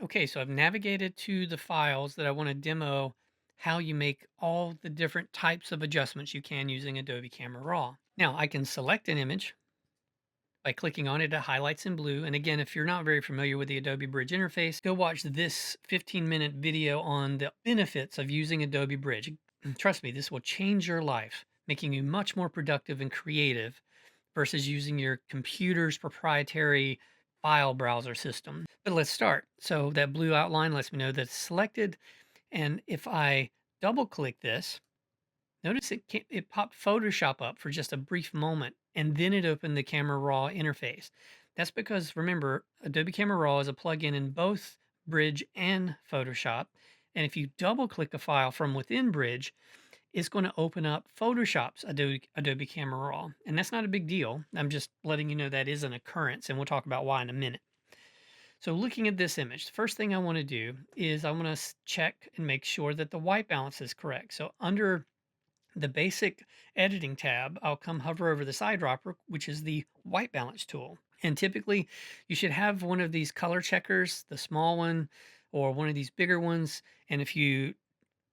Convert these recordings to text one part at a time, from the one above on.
Okay, so I've navigated to the files that I want to demo how you make all the different types of adjustments you can using Adobe Camera Raw. Now I can select an image by clicking on it. It highlights in blue. And again, if you're not very familiar with the Adobe Bridge interface, go watch this 15-minute video on the benefits of using Adobe Bridge. Trust me, this will change your life, making you much more productive and creative versus using your computer's proprietary file browser system. But let's start. So that blue outline lets me know that it's selected. And if I double click this, notice it popped Photoshop up for just a brief moment, and then it opened the Camera Raw interface. That's because, remember, Adobe Camera Raw is a plugin in both Bridge and Photoshop. And if you double click a file from within Bridge, it's going to open up Photoshop's Adobe Camera Raw. And that's not a big deal. I'm just letting you know that is an occurrence, and we'll talk about why in a minute. So looking at this image, the first thing I want to do is I want to check and make sure that the white balance is correct. So under the basic editing tab, I'll come hover over the eyedropper, which is the white balance tool. And typically you should have one of these color checkers, the small one or one of these bigger ones. And if you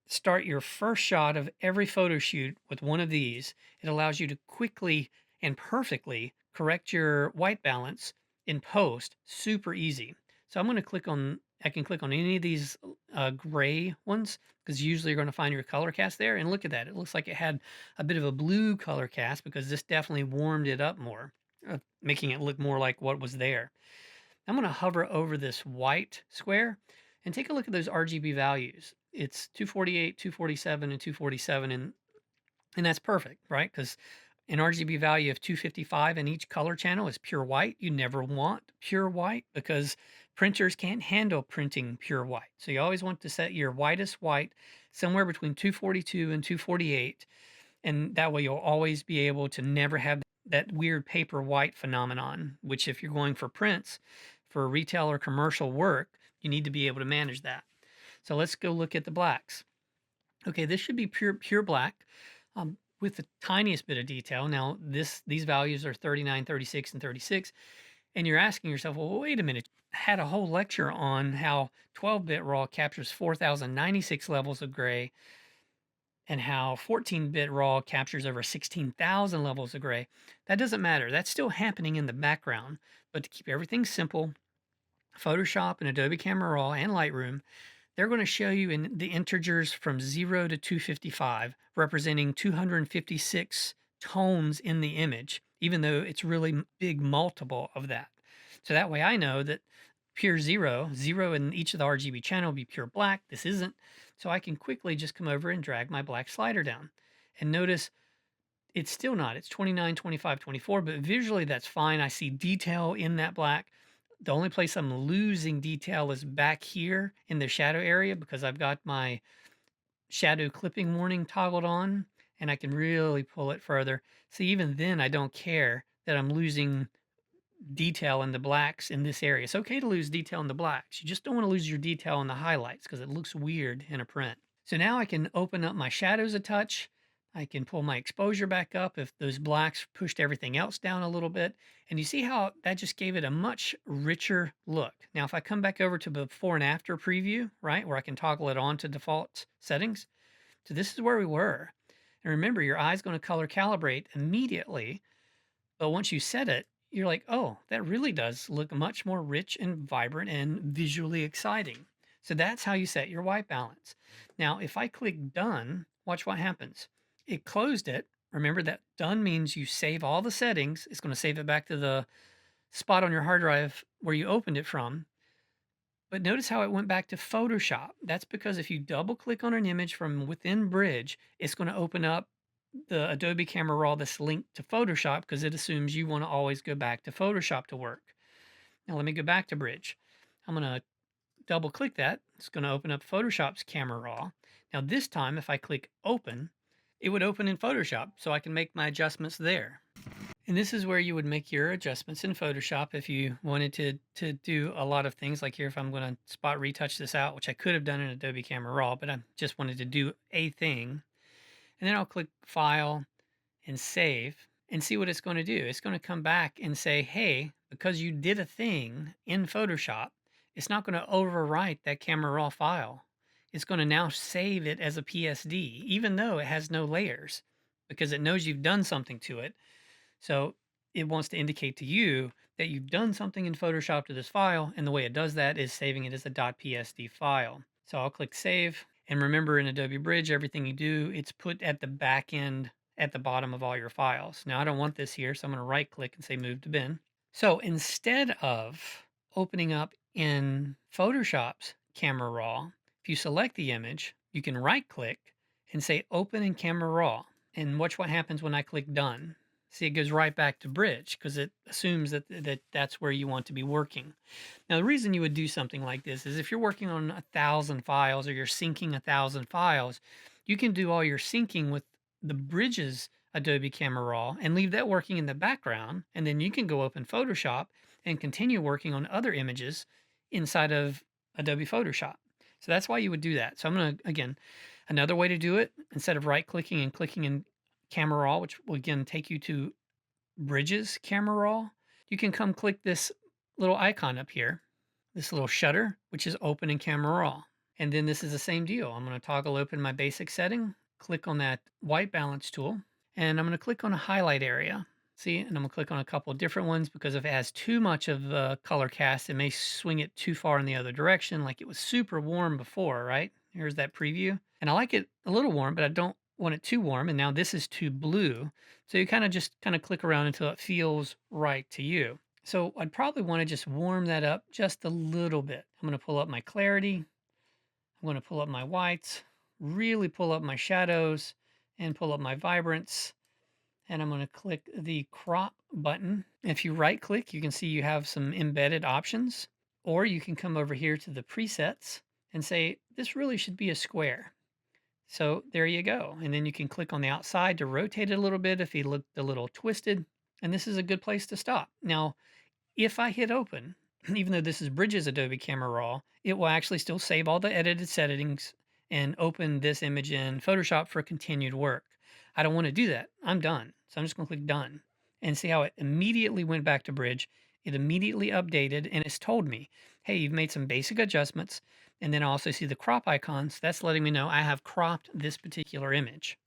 start your first shot of every photo shoot with one of these, it allows you to quickly and perfectly correct your white balance in post, super easy. So I'm going to I can click on any of these gray ones because usually you're going to find your color cast there. And look at that. It looks like it had a bit of a blue color cast because this definitely warmed it up more, making it look more like what was there. I'm going to hover over this white square and take a look at those RGB values. It's 248, 247, and 247, and that's perfect, right? Because an RGB value of 255 in each color channel is pure white. You never want pure white because printers can't handle printing pure white. So you always want to set your whitest white somewhere between 242 and 248, and that way you'll always be able to never have that weird paper white phenomenon, which if you're going for prints for retail or commercial work, you need to be able to manage that. So let's go look at the blacks. Okay, this should be pure black with the tiniest bit of detail. Now these values are 39, 36, and 36. And you're asking yourself, well, wait a minute. I had a whole lecture on how 12-bit RAW captures 4,096 levels of gray and how 14-bit RAW captures over 16,000 levels of gray. That doesn't matter. That's still happening in the background. But to keep everything simple, Photoshop and Adobe Camera Raw and Lightroom, they're going to show you in the integers from 0 to 255, representing 256 tones in the image, even though it's really big multiple of that. So that way I know that pure zero in each of the RGB channel will be pure black. This isn't. So I can quickly just come over and drag my black slider down. And notice it's still not. It's 29, 25, 24, but visually that's fine. I see detail in that black. The only place I'm losing detail is back here in the shadow area because I've got my shadow clipping warning toggled on and I can really pull it further. See, even then I don't care that I'm losing detail in the blacks in this area. It's okay to lose detail in the blacks. You just don't want to lose your detail in the highlights because it looks weird in a print. So now I can open up my shadows a touch. I can pull my exposure back up if those blacks pushed everything else down a little bit. And you see how that just gave it a much richer look. Now, if I come back over to before and after preview, right, where I can toggle it on to default settings. So this is where we were. And remember, your eye's going to color calibrate immediately. But once you set it, you're like, oh, that really does look much more rich and vibrant and visually exciting. So that's how you set your white balance. Now, if I click done, watch what happens. It closed it. Remember that done means you save all the settings. It's going to save it back to the spot on your hard drive where you opened it from. But notice how it went back to Photoshop. That's because if you double click on an image from within Bridge, it's going to open up the Adobe Camera Raw that's linked to Photoshop because it assumes you want to always go back to Photoshop to work. Now let me go back to Bridge. I'm going to double click that. It's going to open up Photoshop's Camera Raw. Now this time if I click open, it would open in Photoshop so I can make my adjustments there. And this is where you would make your adjustments in Photoshop if you wanted to do a lot of things. Like here, if I'm going to spot retouch this out, which I could have done in Adobe Camera Raw, but I just wanted to do a thing. And then I'll click File and Save and see what it's going to do. It's going to come back and say, hey, because you did a thing in Photoshop, it's not going to overwrite that camera raw file. It's going to now save it as a PSD, even though it has no layers, because it knows you've done something to it. So it wants to indicate to you that you've done something in Photoshop to this file, and the way it does that is saving it as a .psd file. So I'll click save, and remember in Adobe Bridge, everything you do, it's put at the back end at the bottom of all your files. Now I don't want this here, so I'm going to right click and say move to bin. So instead of opening up in Photoshop's Camera Raw, if you select the image, you can right click and say open in Camera Raw, and watch what happens when I click done. See, it goes right back to Bridge because it assumes that that's where you want to be working. Now, the reason you would do something like this is if you're working on 1,000 files or you're syncing 1,000 files, you can do all your syncing with the Bridges Adobe Camera Raw and leave that working in the background. And then you can go open Photoshop and continue working on other images inside of Adobe Photoshop. So that's why you would do that. So I'm going to, again, another way to do it, instead of right clicking and clicking in Camera Raw, which will again take you to Bridges Camera Raw, you can come click this little icon up here, this little shutter, which is open in Camera Raw. And then this is the same deal. I'm going to toggle open my basic setting, click on that white balance tool, and I'm going to click on a highlight area. See, and I'm going to click on a couple of different ones because if it has too much of a color cast, it may swing it too far in the other direction, like it was super warm before, right? Here's that preview. And I like it a little warm, but I don't want it too warm. And now this is too blue. So you just click around until it feels right to you. So I'd probably want to just warm that up just a little bit. I'm going to pull up my clarity. I'm going to pull up my whites, really pull up my shadows, and pull up my vibrance. And I'm going to click the crop button. If you right click, you can see you have some embedded options, or you can come over here to the presets and say, this really should be a square. So there you go. And then you can click on the outside to rotate it a little bit if you looked a little twisted. And this is a good place to stop. Now, if I hit open, even though this is Bridges Adobe Camera Raw, it will actually still save all the edited settings and open this image in Photoshop for continued work. I don't want to do that. I'm done. So I'm just going to click done and see how it immediately went back to Bridge. It immediately updated and it's told me, hey, you've made some basic adjustments. And then I also see the crop icons. That's letting me know I have cropped this particular image.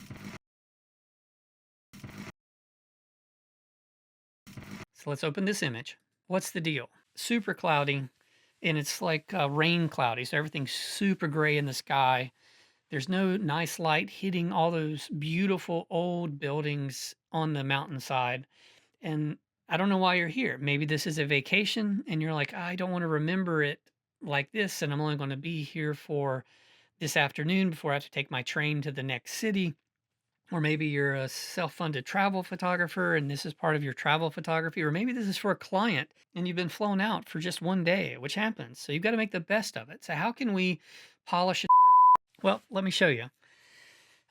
So let's open this image. What's the deal? Super cloudy, and it's like rain cloudy. So everything's super gray in the sky. There's no nice light hitting all those beautiful old buildings on the mountainside. And I don't know why you're here. Maybe this is a vacation and you're like, I don't want to remember it like this. And I'm only going to be here for this afternoon before I have to take my train to the next city. Or maybe you're a self-funded travel photographer and this is part of your travel photography. Or maybe this is for a client and you've been flown out for just one day, which happens. So you've got to make the best of it. So how can we polish it? Well, let me show you.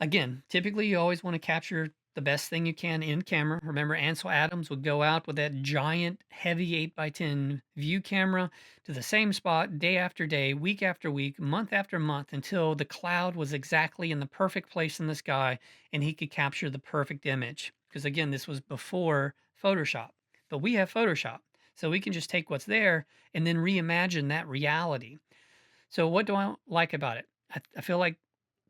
Again, typically you always want to capture the best thing you can in camera. Remember, Ansel Adams would go out with that giant, heavy 8x10 view camera to the same spot day after day, week after week, month after month, until the cloud was exactly in the perfect place in the sky and he could capture the perfect image. Because again, this was before Photoshop, but we have Photoshop. So we can just take what's there and then reimagine that reality. So what do I like about it? I feel like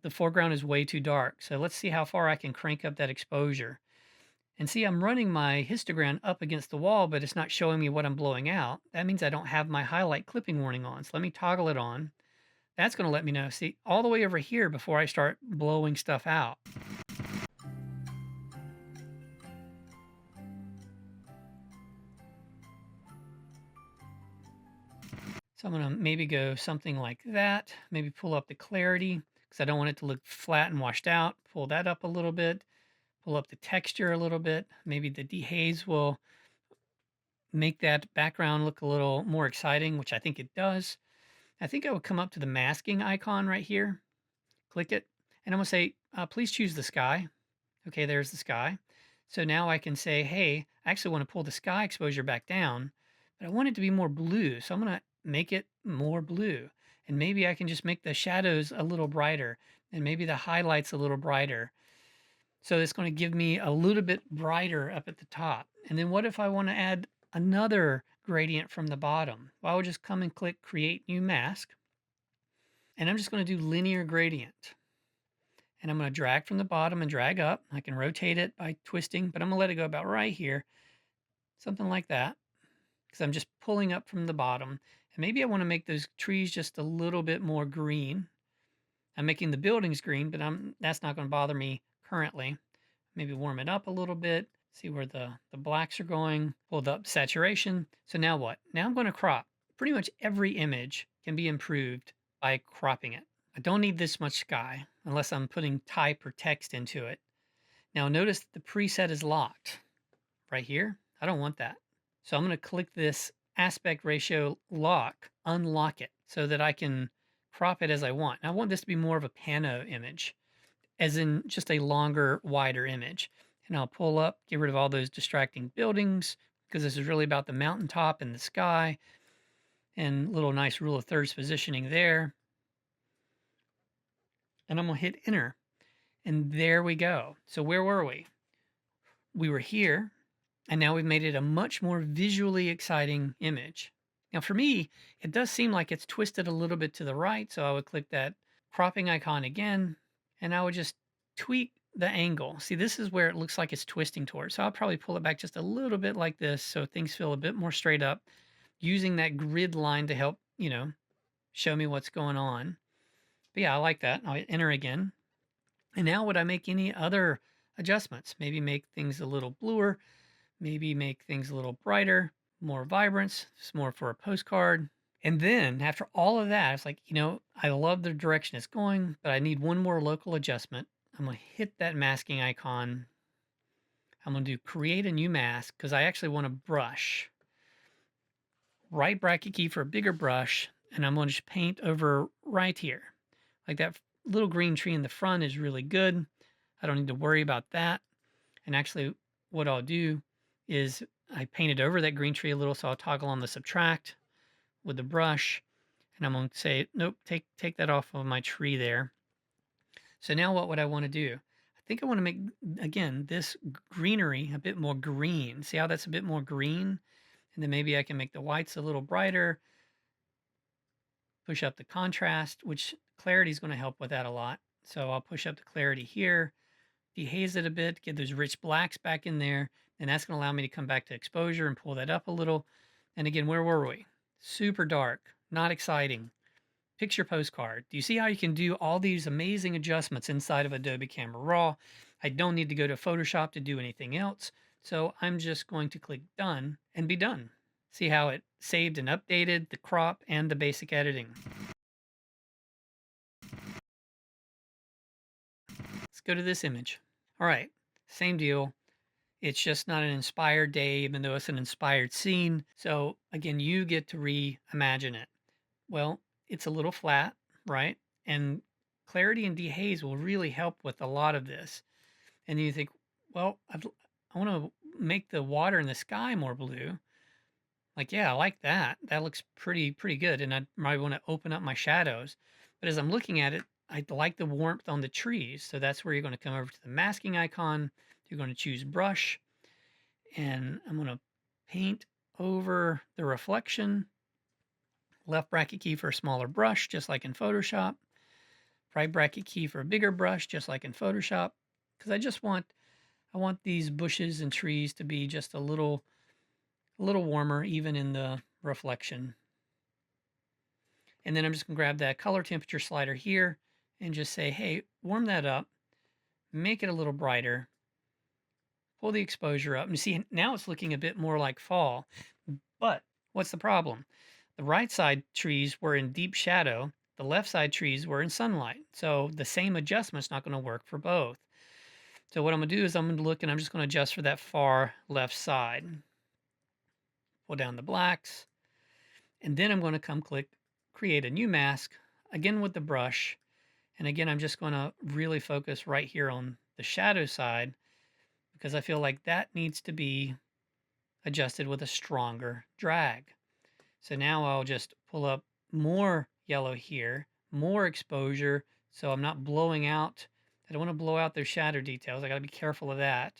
the foreground is way too dark. So let's see how far I can crank up that exposure. And see, I'm running my histogram up against the wall, but it's not showing me what I'm blowing out. That means I don't have my highlight clipping warning on. So let me toggle it on. That's going to let me know, see, all the way over here before I start blowing stuff out. So I'm going to maybe go something like that. Maybe pull up the clarity because I don't want it to look flat and washed out. Pull that up a little bit. Pull up the texture a little bit. Maybe the dehaze will make that background look a little more exciting, which I think it does. I think I would come up to the masking icon right here, click it, and I'm gonna say, please choose the sky. Okay, there's the sky. So now I can say, hey, I actually want to pull the sky exposure back down, but I want it to be more blue. So I'm gonna make it more blue. And maybe I can just make the shadows a little brighter and maybe the highlights a little brighter. So it's going to give me a little bit brighter up at the top. And then what if I want to add another gradient from the bottom. Well, I would just come and click Create New Mask, and I'm just going to do linear gradient. And I'm going to drag from the bottom and drag up. I can rotate it by twisting, but I'm going to let it go about right here, something like that, because I'm just pulling up from the bottom. And maybe I want to make those trees just a little bit more green. I'm making the buildings green, but that's not going to bother me currently. Maybe warm it up a little bit, see where the blacks are going, pulled up saturation. So now what? Now I'm going to crop. Pretty much every image can be improved by cropping it. I don't need this much sky unless I'm putting type or text into it. Now notice that the preset is locked right here. I don't want that. So I'm going to click this aspect ratio lock, unlock it so that I can crop it as I want. Now I want this to be more of a pano image, as in just a longer, wider image. And I'll pull up, get rid of all those distracting buildings, because this is really about the mountaintop and the sky, and little nice rule of thirds positioning there. And I'm gonna hit enter. And there we go. So where were we? We were here, and now we've made it a much more visually exciting image. Now for me, it does seem like it's twisted a little bit to the right, so I would click that cropping icon again, and I would just tweak the angle. See, this is where it looks like it's twisting towards. So I'll probably pull it back just a little bit like this so things feel a bit more straight up, using that grid line to help, show me what's going on. But yeah, I like that. I'll hit enter again. And now would I make any other adjustments? Maybe make things a little bluer, maybe make things a little brighter, more vibrance, just more for a postcard. And then after all of that, it's like, I love the direction it's going, but I need one more local adjustment. I'm going to hit that masking icon. I'm going to do create a new mask because I actually want a brush. Right bracket key for a bigger brush, and I'm going to just paint over right here. Like that little green tree in the front is really good. I don't need to worry about that. And actually, what I'll do is I painted over that green tree a little, so I'll toggle on the subtract with the brush, and I'm going to say, nope, take that off of my tree there. So now what would I want to do? I think I want to make, again, this greenery a bit more green. See how that's a bit more green? And then maybe I can make the whites a little brighter, push up the contrast, which clarity is going to help with that a lot. So I'll push up the clarity here, dehaze it a bit, get those rich blacks back in there, and that's going to allow me to come back to exposure and pull that up a little. And again, where were we? Super dark, not exciting. Picture postcard. Do you see how you can do all these amazing adjustments inside of Adobe Camera Raw? I don't need to go to Photoshop to do anything else, so I'm just going to click done and be done. See how it saved and updated the crop and the basic editing. Let's go to this image. All right, same deal. It's just not an inspired day, even though it's an inspired scene. So again, you get to reimagine it. Well, it's a little flat, right? And clarity and dehaze will really help with a lot of this. And you think, well, I want to make the water in the sky more blue. Like, yeah, I like that. That looks pretty good. And I might want to open up my shadows. But as I'm looking at it, I like the warmth on the trees. So that's where you're going to come over to the masking icon. You're going to choose brush. And I'm going to paint over the reflection. Left bracket key for a smaller brush, just like in Photoshop. Right bracket key for a bigger brush, just like in Photoshop. Because I want these bushes and trees to be just a little warmer, even in the reflection. And then I'm just gonna grab that color temperature slider here and just say, hey, warm that up, make it a little brighter, pull the exposure up. And you see, now it's looking a bit more like fall. But what's the problem? The right side trees were in deep shadow, the left side trees were in sunlight. So the same adjustment's not going to work for both. So what I'm going to do is I'm going to look and I'm just going to adjust for that far left side. Pull down the blacks. And then I'm going to come click create a new mask, again with the brush. And again, I'm just going to really focus right here on the shadow side because I feel like that needs to be adjusted with a stronger drag. So now I'll just pull up more yellow here, more exposure, so I'm not blowing out. I don't want to blow out those shadow details. I got to be careful of that.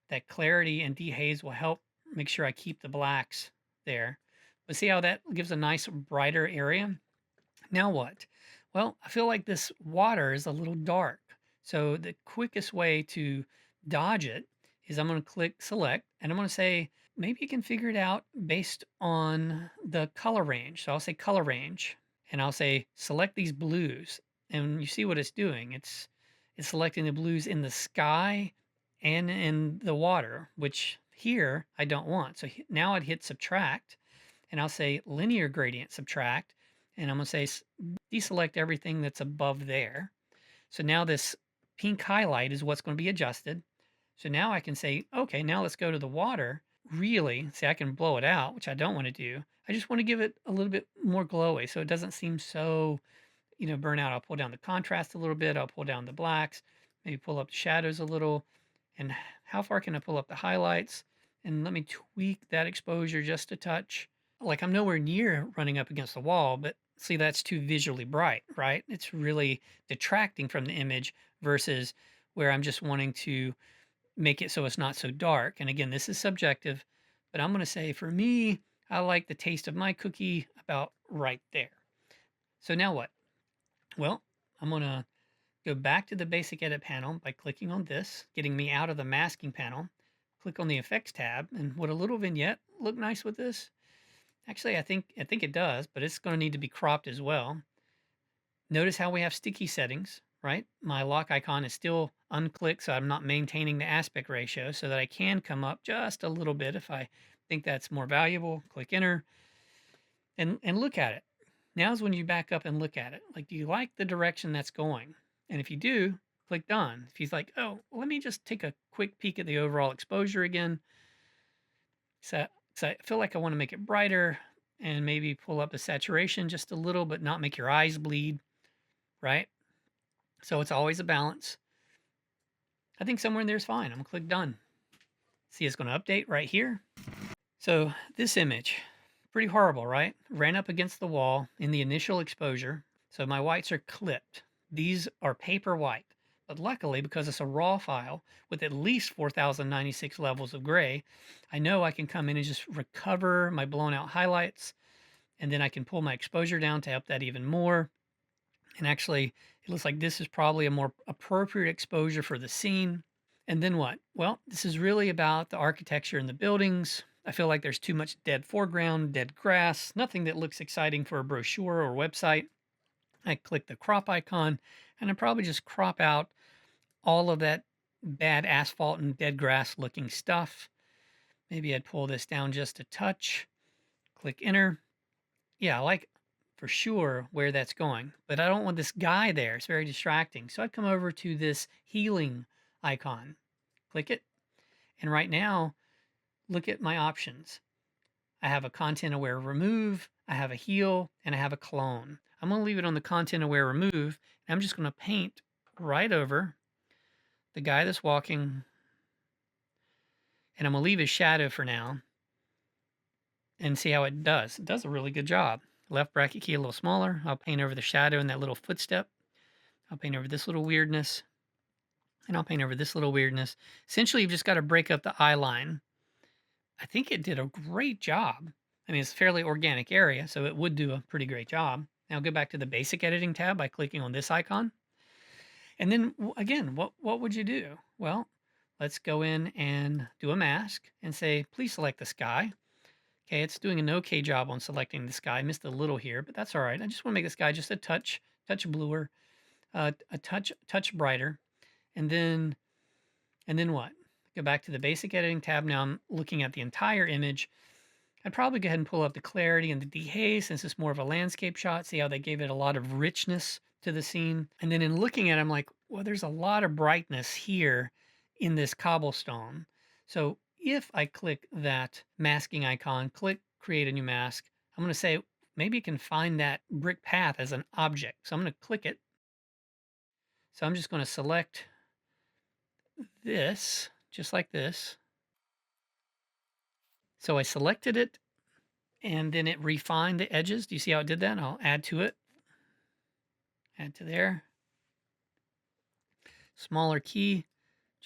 That clarity and dehaze will help make sure I keep the blacks there. But see how that gives a nice brighter area? Now what? Well, I feel like this water is a little dark. So the quickest way to dodge it is I'm going to click select and I'm going to say, maybe you can figure it out based on the color range. So I'll say color range and I'll say select these blues. And you see what it's doing. It's selecting the blues in the sky and in the water, which here I don't want. So now I'd hit subtract and I'll say linear gradient subtract, and I'm going to say deselect everything that's above there. So now this pink highlight is what's going to be adjusted. So now I can say, okay, now let's go to the water. Really, see, I can blow it out, which I don't want to do. I just want to give it a little bit more glowy so it doesn't seem so, burn out. I'll pull down the contrast a little bit. I'll pull down the blacks, maybe pull up the shadows a little. And how far can I pull up the highlights? And let me tweak that exposure just a touch. Like I'm nowhere near running up against the wall, but see, that's too visually bright, right? It's really detracting from the image versus where I'm just wanting to make it so it's not so dark. And again, this is subjective, but I'm going to say for me, I like the taste of my cookie about right there. So now what? Well, I'm going to go back to the basic edit panel by clicking on this, getting me out of the masking panel. Click on the effects tab, and would a little vignette look nice with this? Actually, I think it does, but it's going to need to be cropped as well. Notice how we have sticky settings, right? My lock icon is still unclicked, so I'm not maintaining the aspect ratio so that I can come up just a little bit if I think that's more valuable. Click enter and look at it. Now's when you back up and look at it. Like, do you like the direction that's going? And if you do, click done. If he's like, oh, let me just take a quick peek at the overall exposure again. So I feel like I want to make it brighter and maybe pull up the saturation just a little, but not make your eyes bleed, right? So it's always a balance. I think somewhere in there is fine. I'm gonna click done. See, it's gonna update right here. So this image, pretty horrible, right? Ran up against the wall in the initial exposure. So my whites are clipped. These are paper white. But luckily, because it's a raw file with at least 4096 levels of gray, I know I can come in and just recover my blown out highlights, and then I can pull my exposure down to up that even more. And actually, it looks like this is probably a more appropriate exposure for the scene. And then what? Well, this is really about the architecture and the buildings. I feel like there's too much dead foreground, dead grass, nothing that looks exciting for a brochure or website. I click the crop icon and I probably just crop out all of that bad asphalt and dead grass looking stuff. Maybe I'd pull this down just a touch, click enter. Yeah, I like for sure where that's going, but I don't want this guy there. It's very distracting. So I'd come over to this healing icon, click it. And right now, look at my options. I have a content aware remove, I have a heal, and I have a clone. I'm going to leave it on the content aware remove. And I'm just going to paint right over the guy that's walking, and I'm going to leave his shadow for now and see how it does. It does a really good job. Left bracket key a little smaller. I'll paint over the shadow and that little footstep. I'll paint over this little weirdness, and I'll paint over this little weirdness. Essentially, you've just got to break up the eye line. I think it did a great job. I mean, it's a fairly organic area, so it would do a pretty great job. Now go back to the basic editing tab by clicking on this icon. And then again, what would you do? Well, let's go in and do a mask and say, please select the sky. Okay, it's doing an okay job on selecting the sky. I missed a little here, but that's all right. I just want to make the sky just a touch bluer, a touch brighter. And then what? Go back to the basic editing tab. Now I'm looking at the entire image. I'd probably go ahead and pull up the clarity and the dehaze since it's more of a landscape shot. See how they gave it a lot of richness to the scene. And then in looking at it, I'm like, well, there's a lot of brightness here in this cobblestone. So if I click that masking icon, click create a new mask, I'm going to say maybe you can find that brick path as an object. So I'm going to click it. So I'm just going to select this, just like this. So I selected it and then it refined the edges. Do you see how it did that? I'll add to it. Add to there. Smaller key.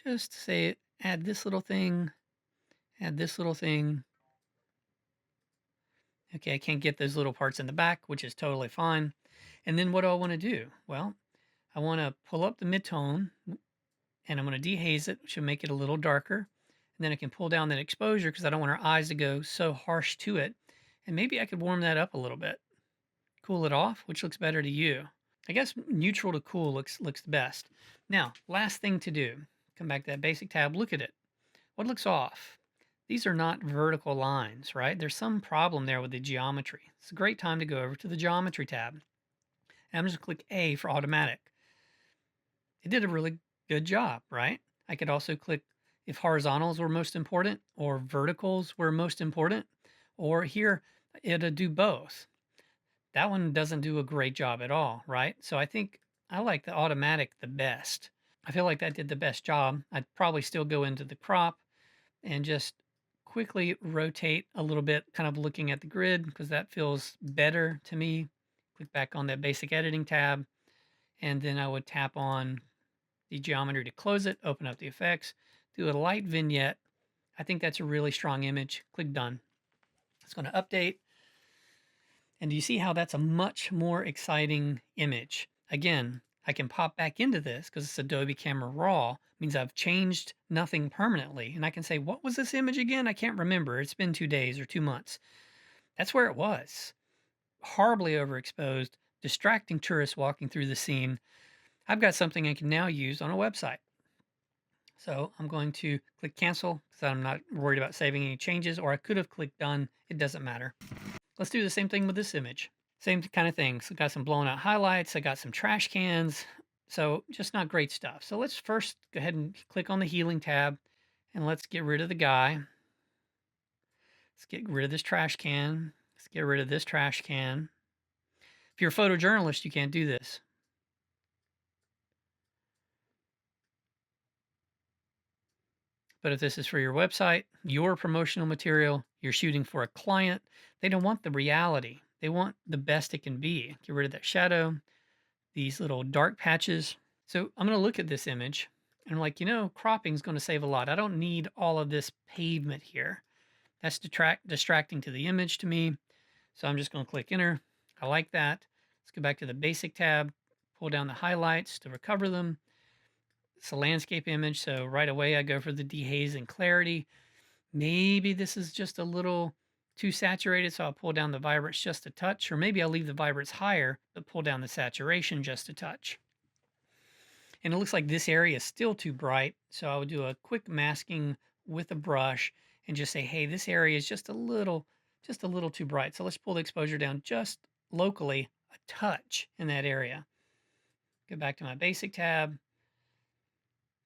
Just say add this little thing. Add this little thing. Okay, I can't get those little parts in the back, which is totally fine. And then what do I want to do? Well, I want to pull up the midtone and I'm going to dehaze it, which will make it a little darker. And then I can pull down that exposure because I don't want our eyes to go so harsh to it. And maybe I could warm that up a little bit, cool it off, which looks better to you. I guess neutral to cool looks the best. Now, last thing to do, come back to that basic tab, look at it. What looks off? These are not vertical lines, right? There's some problem there with the geometry. It's a great time to go over to the geometry tab. And I'm just gonna click A for automatic. It did a really good job, right? I could also click if horizontals were most important or verticals were most important, or here it'll do both. That one doesn't do a great job at all, right? So I think I like the automatic the best. I feel like that did the best job. I'd probably still go into the crop and just quickly rotate a little bit, kind of looking at the grid because that feels better to me. Click back on that basic editing tab, and then I would tap on the geometry to close it, open up the effects, do a light vignette. I think that's a really strong image. Click done. It's going to update. And do you see how that's a much more exciting image? Again, I can pop back into this because it's Adobe Camera Raw. It means I've changed nothing permanently. And I can say, what was this image again? I can't remember. It's been 2 days or 2 months. That's where it was. Horribly overexposed, distracting tourists walking through the scene. I've got something I can now use on a website. So I'm going to click cancel because I'm not worried about saving any changes, or I could have clicked done. It doesn't matter. Let's do the same thing with this image. Same kind of thing. So got some blown out highlights. I got some trash cans. So just not great stuff. So let's first go ahead and click on the healing tab and let's get rid of the guy. Let's get rid of this trash can. Let's get rid of this trash can. If you're a photojournalist, you can't do this. But if this is for your website, your promotional material, you're shooting for a client, they don't want the reality. They want the best it can be. Get rid of that shadow, these little dark patches. So I'm going to look at this image and I'm like, cropping is going to save a lot. I don't need all of this pavement here. That's distracting to the image to me. So I'm just going to click enter. I like that. Let's go back to the basic tab, pull down the highlights to recover them. It's a landscape image, so right away I go for the dehaze and clarity. Maybe this is just a little too saturated, so I'll pull down the vibrance just a touch, or maybe I'll leave the vibrance higher, but pull down the saturation just a touch. And it looks like this area is still too bright, so I would do a quick masking with a brush and just say, hey, this area is just a little too bright. So let's pull the exposure down just locally a touch in that area. Go back to my basic tab,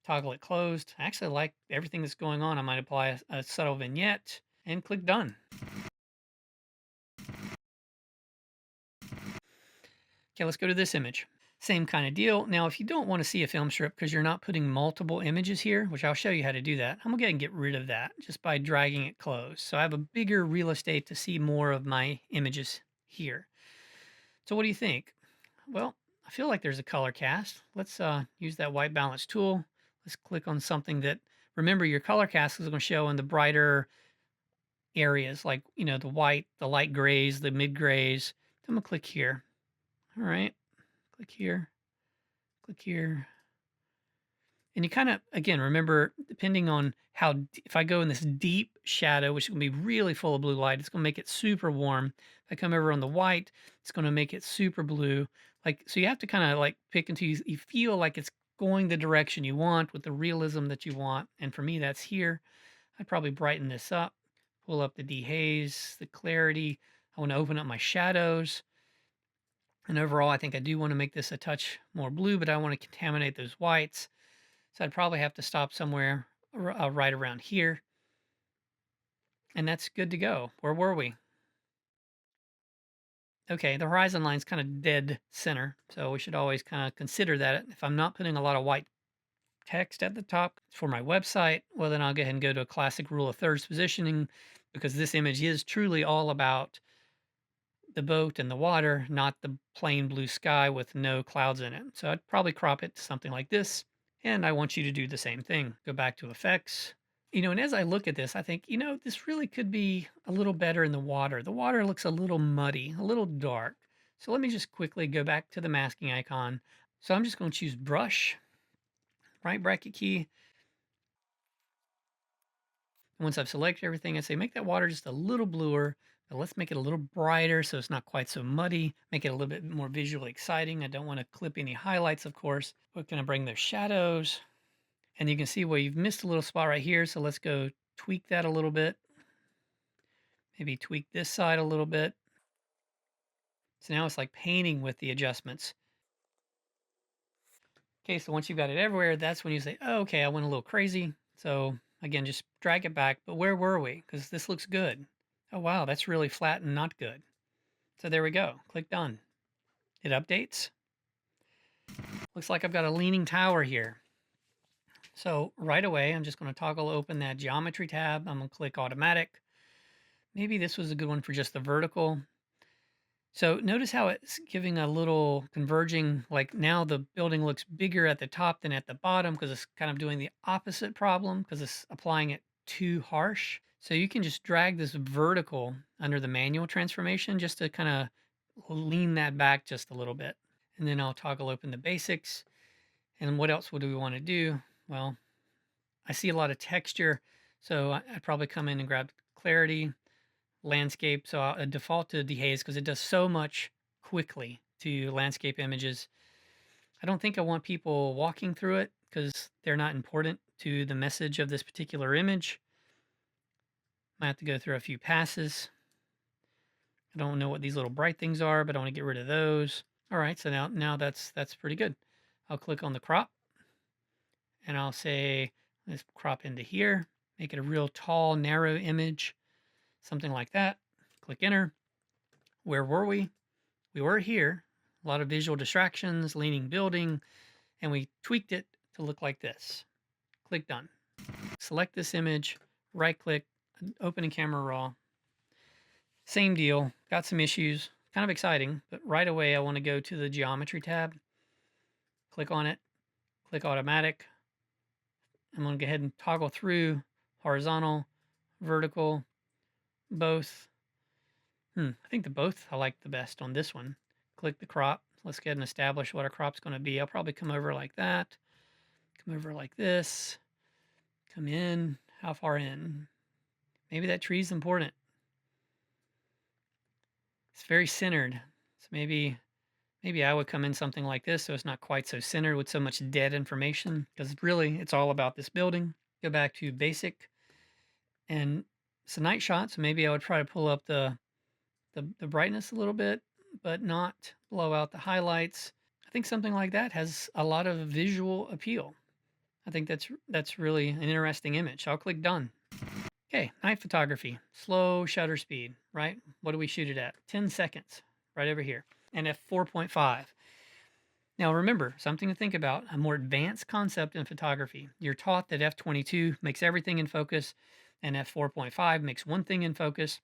toggle it closed. I actually like everything that's going on. I might apply a subtle vignette and click done. Okay, let's go to this image. Same kind of deal. Now, if you don't want to see a film strip because you're not putting multiple images here, which I'll show you how to do that, I'm going to go ahead and get rid of that just by dragging it closed. So I have a bigger real estate to see more of my images here. So what do you think? Well, I feel like there's a color cast. Let's use that white balance tool. Let's click on something that, remember, your color cast is going to show in the brighter areas like, the white, the light grays, the mid grays. I'm going to click here. All right, click here, click here. And you kind of, again, remember, depending on how, if I go in this deep shadow, which is going to be really full of blue light, it's going to make it super warm. If I come over on the white, it's going to make it super blue. So you have to kind of like pick until you feel like it's going the direction you want with the realism that you want. And for me, that's here. I'd probably brighten this up, pull up the dehaze, the clarity. I want to open up my shadows. And overall, I think I do want to make this a touch more blue, but I want to contaminate those whites. So I'd probably have to stop somewhere right around here. And that's good to go. Where were we? Okay, the horizon line's kind of dead center. So we should always kind of consider that. If I'm not putting a lot of white text at the top for my website, well, then I'll go ahead and go to a classic rule of thirds positioning because this image is truly all about the boat and the water, not the plain blue sky with no clouds in it. So I'd probably crop it to something like this. And I want you to do the same thing. Go back to effects, And as I look at this, I think, this really could be a little better in the water. The water looks a little muddy, a little dark. So let me just quickly go back to the masking icon. So I'm just going to choose brush, right bracket key. And once I've selected everything, I say make that water just a little bluer, but let's make it a little brighter so it's not quite so muddy. Make it a little bit more visually exciting. I don't want to clip any highlights, of course. We're going to bring those shadows. And you can see where you've missed a little spot right here. So let's go tweak that a little bit. Maybe tweak this side a little bit. So now it's like painting with the adjustments. Okay, so once you've got it everywhere, that's when you say, oh, okay, I went a little crazy. So again, just drag it back. But where were we? Because this looks good. Oh, wow, that's really flat and not good. So there we go. Click done. It updates. Looks like I've got a leaning tower here. So right away, I'm just going to toggle open that geometry tab. I'm going to click automatic. Maybe this was a good one for just the vertical. So notice how it's giving a little converging, like now the building looks bigger at the top than at the bottom because it's kind of doing the opposite problem because it's applying it too harsh. So you can just drag this vertical under the manual transformation just to kind of lean that back just a little bit. And then I'll toggle open the basics. And what else would we want to do? Well, I see a lot of texture, so I'd probably come in and grab clarity, landscape. So I'll default to dehaze because it does so much quickly to landscape images. I don't think I want people walking through it because they're not important to the message of this particular image. Might have to go through a few passes. I don't know what these little bright things are, but I want to get rid of those. All right, so now that's pretty good. I'll click on the crop and I'll say let's crop into here, make it a real tall, narrow image, something like that. Click enter. Where were we? We were here. A lot of visual distractions, leaning building, and we tweaked it to look like this. Click done. Select this image, right click, open in camera raw. Same deal, got some issues, kind of exciting, but right away I want to go to the geometry tab, click on it, click automatic. I'm going to go ahead and toggle through horizontal, vertical, both. I think the both I like the best on this one. Click the crop. Let's go ahead and establish what our crop's going to be. I'll probably come over like that, come over like this, come in. How far in? Maybe that tree's important. It's very centered. So maybe I would come in something like this so it's not quite so centered with so much dead information because really it's all about this building. Go back to basic and it's a night shot, so maybe I would try to pull up the brightness a little bit, but not blow out the highlights. I think something like that has a lot of visual appeal. I think that's really an interesting image. I'll click done. Okay, night photography, slow shutter speed, right? What do we shoot it at? 10 seconds, right over here, and f4.5. Now remember, something to think about, a more advanced concept in photography. You're taught that f22 makes everything in focus and f4.5 makes one thing in focus.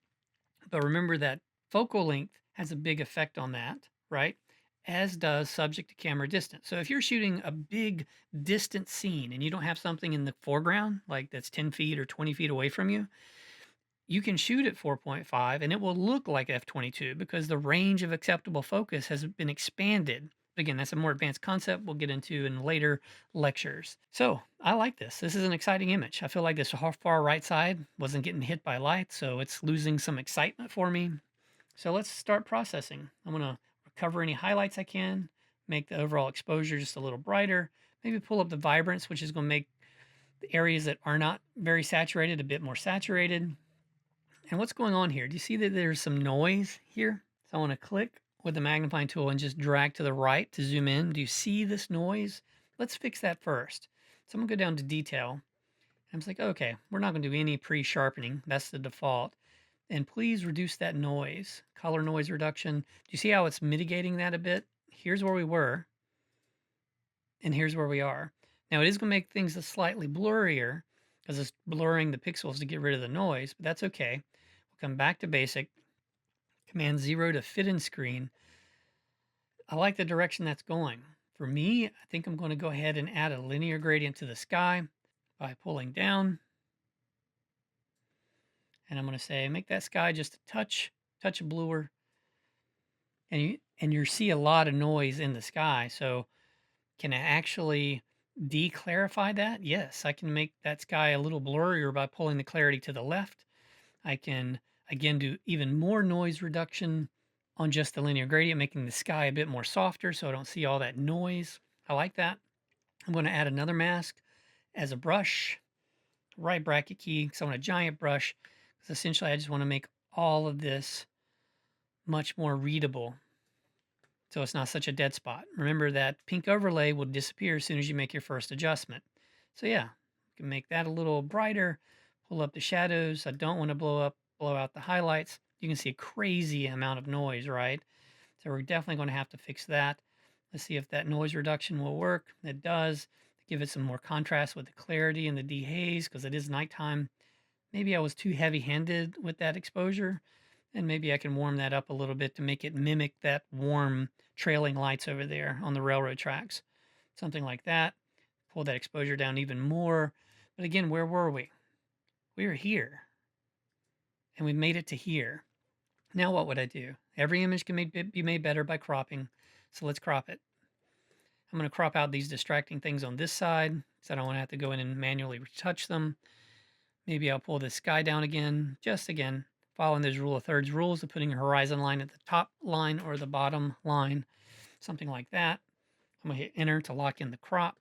But remember that focal length has a big effect on that, right? As does subject to camera distance. So if you're shooting a big distant scene and you don't have something in the foreground, like that's 10 feet or 20 feet away from you, you can shoot at 4.5 and it will look like f22 because the range of acceptable focus has been expanded. Again, that's a more advanced concept we'll get into in later lectures. So I like this. This is an exciting image. I feel like this far right side wasn't getting hit by light, so it's losing some excitement for me. So let's start processing. I'm going to recover any highlights I can, make the overall exposure just a little brighter, maybe pull up the vibrance, which is going to make the areas that are not very saturated a bit more saturated. And what's going on here? Do you see that there's some noise here? So I want to click with the magnifying tool and just drag to the right to zoom in. Do you see this noise? Let's fix that first. So I'm going to go down to detail. And I'm just like, okay, we're not going to do any pre-sharpening. That's the default. And please reduce that noise, color noise reduction. Do you see how it's mitigating that a bit? Here's where we were, and here's where we are. Now it is going to make things slightly blurrier because it's blurring the pixels to get rid of the noise, but that's okay. We'll come back to basic, Command 0 to fit in screen. I like the direction that's going. For me, I think I'm going to go ahead and add a linear gradient to the sky by pulling down And I'm going to say, make that sky just a touch bluer. And you see a lot of noise in the sky. So can I actually de-clarify that? Yes, I can make that sky a little blurrier by pulling the clarity to the left. I can, again, do even more noise reduction on just the linear gradient, making the sky a bit more softer so I don't see all that noise. I like that. I'm going to add another mask as a brush, right bracket key, because I want a giant brush, because essentially I just want to make all of this much more readable so it's not such a dead spot. Remember that pink overlay will disappear as soon as you make your first adjustment. So yeah, you can make that a little brighter, pull up the shadows. I don't want to blow out the highlights. You can see a crazy amount of noise, right? So we're definitely going to have to fix that. Let's see if that noise reduction will work. It does. Give it some more contrast with the clarity and the dehaze because it is nighttime. Maybe I was too heavy-handed with that exposure, and maybe I can warm that up a little bit to make it mimic that warm trailing lights over there on the railroad tracks. Something like that. Pull that exposure down even more. But again, where were we? We were here, and we made it to here. Now what would I do? Every image can be made better by cropping, so let's crop it. I'm going to crop out these distracting things on this side, so I don't want to have to go in and manually retouch them. Maybe I'll pull this sky down again, just again, following those rule of thirds rules of putting a horizon line at the top line or the bottom line, something like that. I'm going to hit enter to lock in the crop.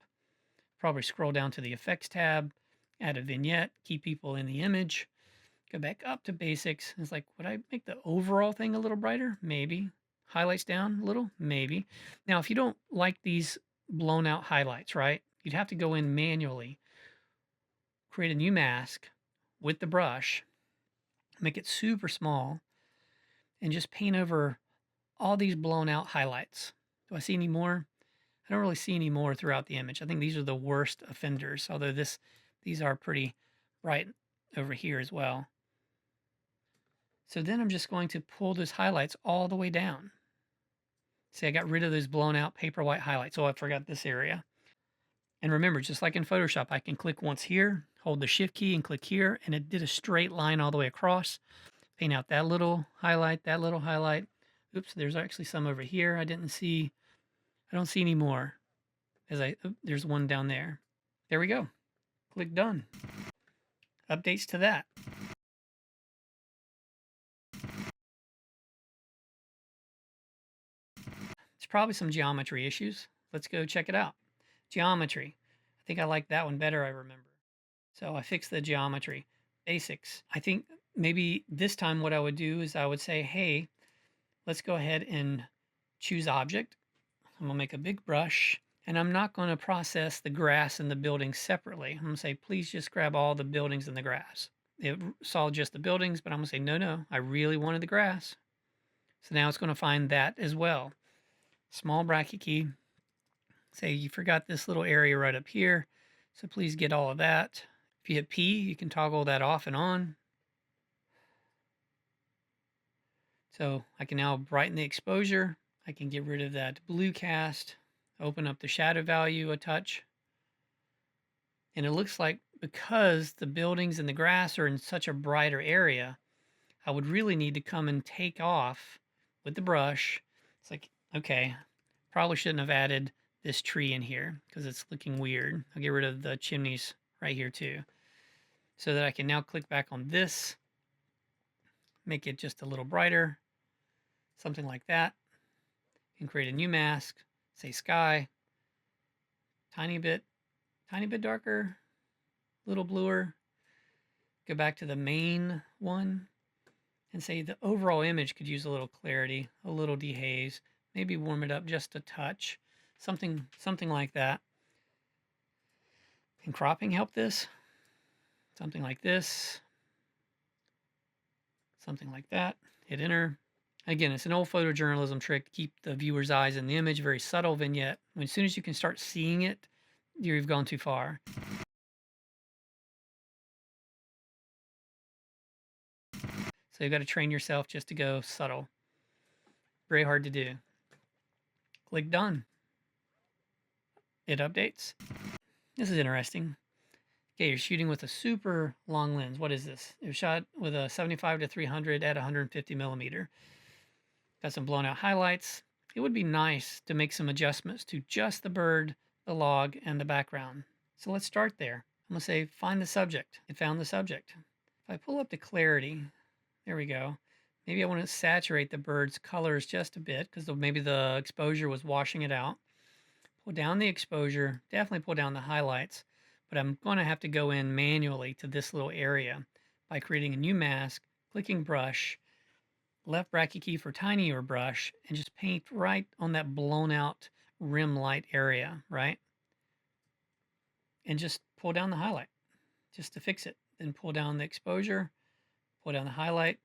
Probably scroll down to the effects tab, add a vignette, keep people in the image, go back up to basics. It's like, would I make the overall thing a little brighter? Maybe. Highlights down a little? Maybe. Now, if you don't like these blown out highlights, right, you'd have to go in manually, create a new mask with the brush, make it super small, and just paint over all these blown out highlights. Do I see any more? I don't really see any more throughout the image. I think these are the worst offenders, although these are pretty bright over here as well. So then I'm just going to pull those highlights all the way down. See, I got rid of those blown out paper white highlights. Oh, I forgot this area. And remember, just like in Photoshop, I can click once here, hold the shift key and click here, and it did a straight line all the way across. Paint out that little highlight, that little highlight. Oops, there's actually some over here I didn't see. I don't see any more. There's one down there. There we go. Click done. Updates to that. It's probably some geometry issues. Let's go check it out. Geometry. I think I like that one better, I remember. So I fixed the geometry. Basics. I think maybe this time what I would do is I would say, hey, let's go ahead and choose object. I'm gonna make a big brush and I'm not gonna process the grass and the buildings separately. I'm gonna say, please just grab all the buildings and the grass. It saw just the buildings, but I'm gonna say, no, I really wanted the grass. So now it's gonna find that as well. Small bracket key. Say you forgot this little area right up here. So please get all of that. If you hit P, you can toggle that off and on. So I can now brighten the exposure. I can get rid of that blue cast, open up the shadow value a touch. And it looks like because the buildings and the grass are in such a brighter area, I would really need to come and take off with the brush. It's like, okay, probably shouldn't have added this tree in here because it's looking weird. I'll get rid of the chimneys right here too. So that I can now click back on this, make it just a little brighter, something like that, and create a new mask, say sky, tiny bit darker, little bluer, go back to the main one, and say the overall image could use a little clarity, a little dehaze, maybe warm it up just a touch, something like that. Can cropping help this? Something like this, something like that. Hit enter. Again, it's an old photojournalism trick to keep the viewer's eyes in the image, very subtle vignette. As soon as you can start seeing it, you've gone too far. So you've got to train yourself just to go subtle. Very hard to do. Click done. It updates. This is interesting. Okay, you're shooting with a super long lens. What is this? It was shot with a 75 to 300 at 150 millimeter. Got some blown out highlights. It would be nice to make some adjustments to just the bird, the log, and the background. So let's start there. I'm gonna say find the subject. It found the subject. If I pull up the clarity, there we go. Maybe I want to saturate the bird's colors just a bit because maybe the exposure was washing it out. Pull down the exposure, definitely pull down the highlights, but I'm going to have to go in manually to this little area by creating a new mask, clicking brush, left bracket key for tinier brush, and just paint right on that blown out rim light area, right? And just pull down the highlight just to fix it. Then pull down the exposure, pull down the highlight,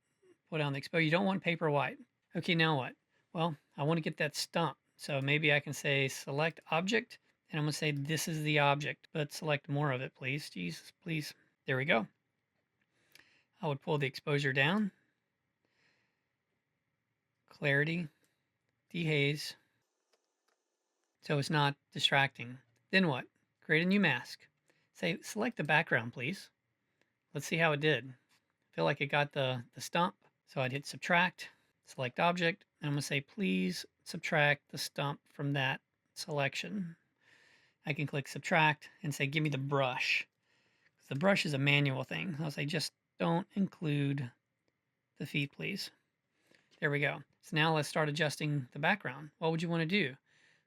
pull down the exposure. You don't want paper white. Okay, now what? Well, I want to get that stump. So maybe I can say select object, and I'm going to say this is the object, but select more of it, please. Jesus, please. There we go. I would pull the exposure down, clarity, dehaze, so it's not distracting. Then what? Create a new mask. Say select the background, please. Let's see how it did. I feel like it got the stump. So I'd hit subtract, select object, and I'm going to say please subtract the stump from that selection. I can click subtract and say give me the brush. The brush is a manual thing. I'll say just don't include the feet, please. There we go. So now let's start adjusting the background. What would you want to do?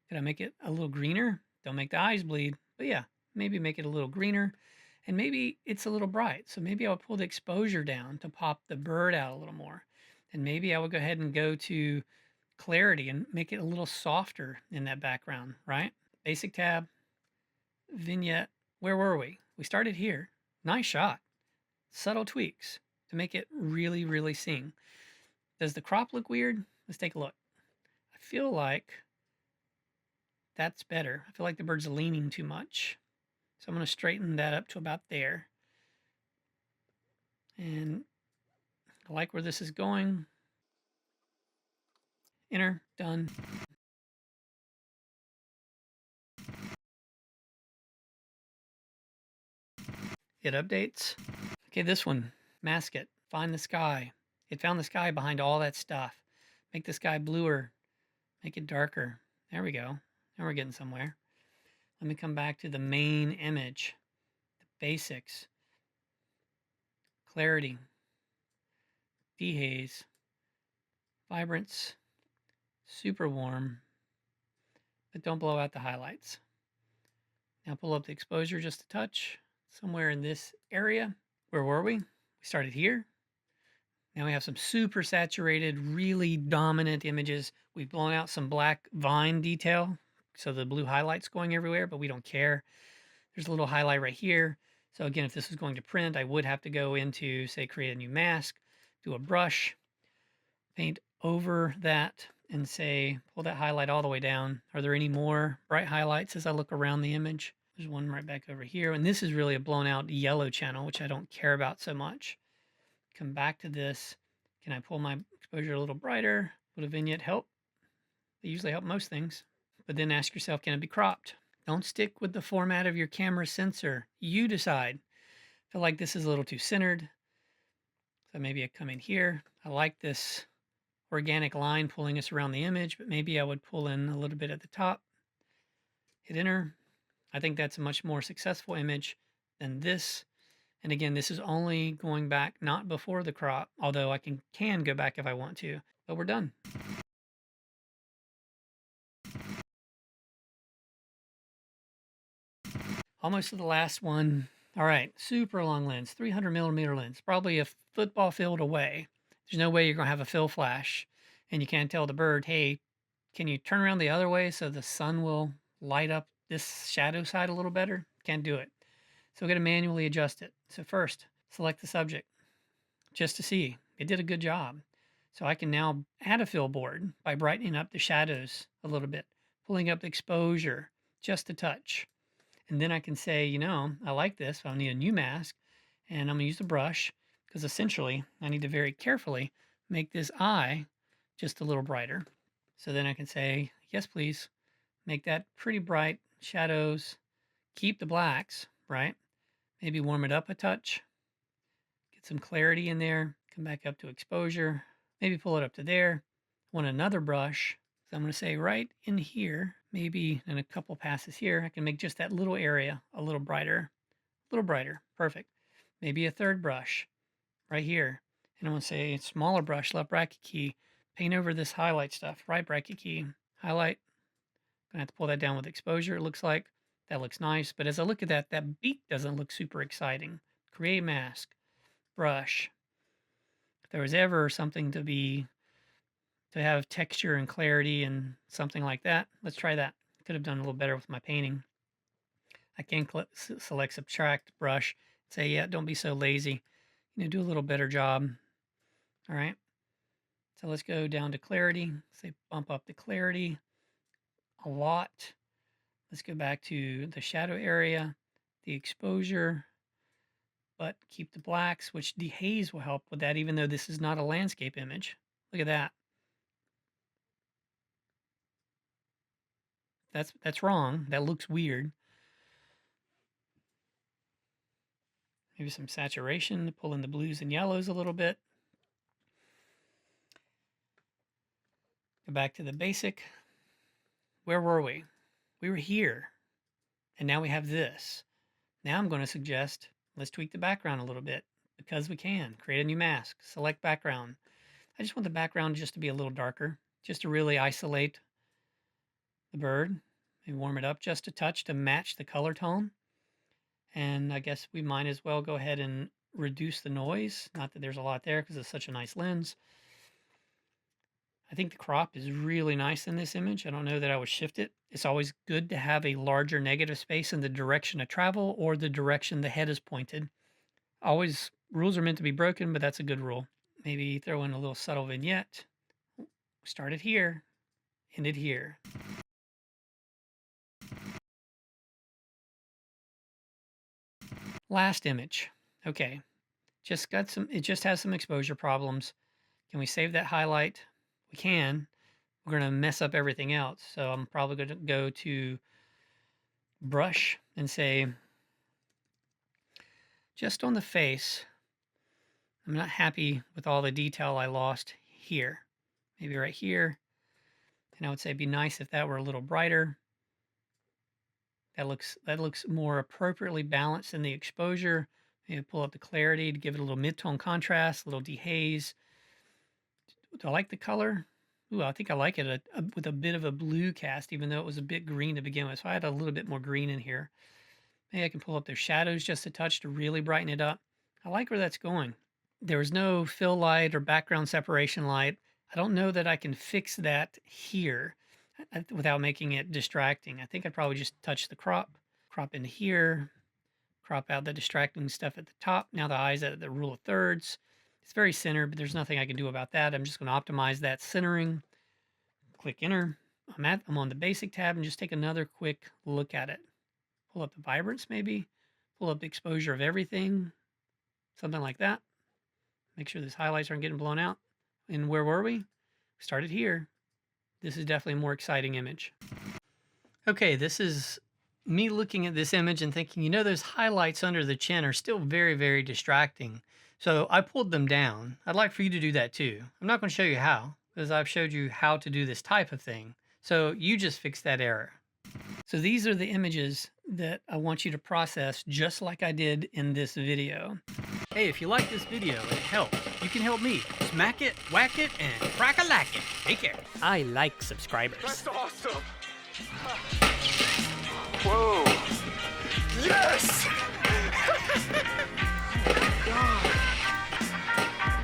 Could I make it a little greener? Don't make the eyes bleed, but yeah, maybe make it a little greener. And maybe it's a little bright. So maybe I would pull the exposure down to pop the bird out a little more. And maybe I would go ahead and go to clarity and make it a little softer in that background, right? Basic tab, vignette. Where were we? We started here. Nice shot. Subtle tweaks to make it really, really sing. Does the crop look weird? Let's take a look. I feel like that's better. I feel like the bird's leaning too much. So I'm going to straighten that up to about there. And I like where this is going. Enter, done. It updates. Okay, this one, mask it, find the sky. It found the sky behind all that stuff. Make the sky bluer, make it darker. There we go. Now we're getting somewhere. Let me come back to the main image, the basics, clarity, dehaze, vibrance, super warm, but don't blow out the highlights. Now pull up the exposure just a touch, somewhere in this area. Where were we? We started here. Now we have some super saturated, really dominant images. We've blown out some black vine detail, so the blue highlight's going everywhere, but we don't care. There's a little highlight right here. So again, if this was going to print, I would have to go into, say, create a new mask, do a brush, paint over that, and say, pull that highlight all the way down. Are there any more bright highlights as I look around the image? There's one right back over here. And this is really a blown out yellow channel, which I don't care about so much. Come back to this. Can I pull my exposure a little brighter? Would a vignette help? They usually help most things. But then ask yourself, can it be cropped? Don't stick with the format of your camera sensor. You decide. I feel like this is a little too centered. So maybe I come in here. I like this organic line pulling us around the image, but maybe I would pull in a little bit at the top. Hit enter. I think that's a much more successful image than this. And again, this is only going back not before the crop, although I can go back if I want to, but we're done. Almost to the last one. All right, super long lens, 300 millimeter lens, probably a football field away. There's no way you're gonna have a fill flash, and you can't tell the bird, hey, can you turn around the other way so the sun will light up this shadow side a little better? Can't do it. So we're gonna manually adjust it. So first, select the subject just to see. It did a good job. So I can now add a fill board by brightening up the shadows a little bit, pulling up the exposure just a touch. And then I can say, you know, I like this, but I need a new mask. And I'm gonna use the brush because essentially I need to very carefully make this eye just a little brighter. So then I can say, yes, please, make that pretty bright shadows, keep the blacks, right? Maybe warm it up a touch. Get some clarity in there. Come back up to exposure. Maybe pull it up to there. I want another brush. So I'm going to say right in here, maybe in a couple passes here, I can make just that little area a little brighter. A little brighter. Perfect. Maybe a third brush right here. And I'm going to say smaller brush, left bracket key, paint over this highlight stuff, right bracket key, highlight. I'm going to have to pull that down with exposure, it looks like. That looks nice. But as I look at that, that beak doesn't look super exciting. Create mask, brush. If there was ever something to have texture and clarity and something like that, let's try that. Could have done a little better with my painting. I can select subtract brush, say, yeah, don't be so lazy. Do a little better job. All right. So let's go down to clarity. Say bump up the clarity a lot. Let's go back to the shadow area, the exposure, but keep the blacks, which dehaze will help with that, even though this is not a landscape image. Look at that. That's wrong. That looks weird. Maybe some saturation to pull in the blues and yellows a little bit. Go back to the basic. Where were we? We were here. And now we have this. Now I'm going to suggest let's tweak the background a little bit because we can. Create a new mask. Select background. I just want the background just to be a little darker, just to really isolate the bird. Maybe warm it up just a touch to match the color tone. And I guess we might as well go ahead and reduce the noise. Not that there's a lot there because it's such a nice lens. I think the crop is really nice in this image. I don't know that I would shift it. It's always good to have a larger negative space in the direction of travel or the direction the head is pointed. Always, rules are meant to be broken, but that's a good rule. Maybe throw in a little subtle vignette. Started here, ended here. Last image. Okay, it just has some exposure problems. Can we save that highlight? We can. We're going to mess up everything else. So I'm probably going to go to brush and say, just on the face, I'm not happy with all the detail I lost here. Maybe right here. And I would say it'd be nice if that were a little brighter. That looks more appropriately balanced in the exposure. Maybe pull up the clarity to give it a little mid-tone contrast, a little dehaze. Do I like the color? Ooh, I think I like it with a bit of a blue cast, even though it was a bit green to begin with. So I had a little bit more green in here. Maybe I can pull up their shadows just a touch to really brighten it up. I like where that's going. There was no fill light or background separation light. I don't know that I can fix that here without making it distracting. I think I'd probably just touch the crop in here, crop out the distracting stuff at the top. Now the eyes at the rule of thirds. It's very centered, but there's nothing I can do about that. I'm just going to optimize that centering. Click enter. I'm on the basic tab and just take another quick look at it. Pull up the vibrance maybe. Pull up the exposure of everything. Something like that. Make sure these highlights aren't getting blown out. And where were we? Started here. This is definitely a more exciting image. Okay, this is me looking at this image and thinking, those highlights under the chin are still very, very distracting. So I pulled them down. I'd like for you to do that too. I'm not going to show you how, because I've showed you how to do this type of thing. So you just fix that error. So these are the images that I want you to process just like I did in this video. Hey, if you like this video and it helped, you can help me. Smack it, whack it, and crack-a-lack it. Take care. I like subscribers. That's awesome. Whoa. Yes!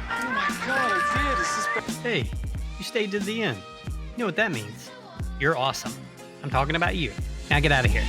Oh my God, I did. This is... Hey, you stayed to the end. You know what that means? You're awesome. I'm talking about you. Now get out of here.